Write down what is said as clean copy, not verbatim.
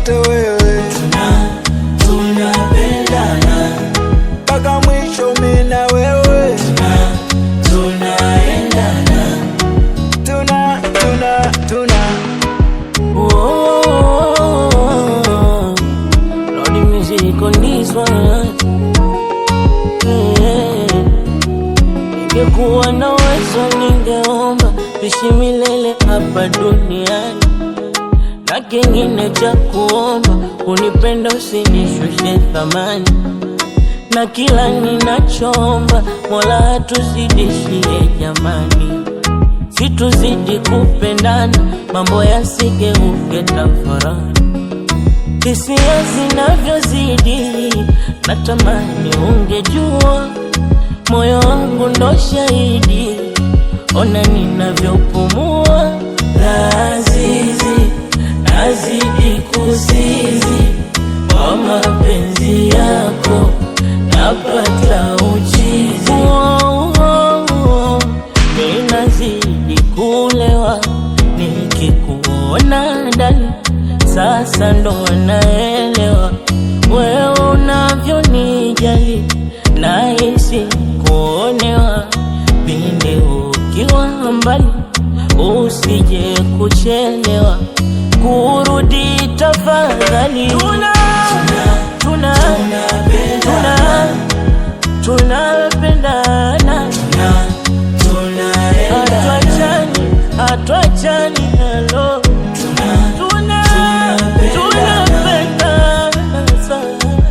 popote wewe, tunapendana mpaka mwisho mimi na wewe, tunaendana, tuna Lord, the music on this one. Ningekuwa na uwezo ningeomba tuishi milele hapa duniani, na kingine cha kuomba unipenda usinishushe thamani, na kila ninachoomba Mola hatuzidishie jamani, situzidi kupendana mambo yasigeuke tafarani. Hisia zinavyozidi natamani ungejua, moyo wangu ndo shahidi, ona ninavyopumua. Lazizi nazidi kusizi kwa mapenzi yako, napata uchizi. Ninazidi kulewa nikikuona ndani, sasa ndo naelewa wewe unavyonijali, nahisi kuonewa pindi ukiwa mbali, usije kuchelewa kurudi tafadhali.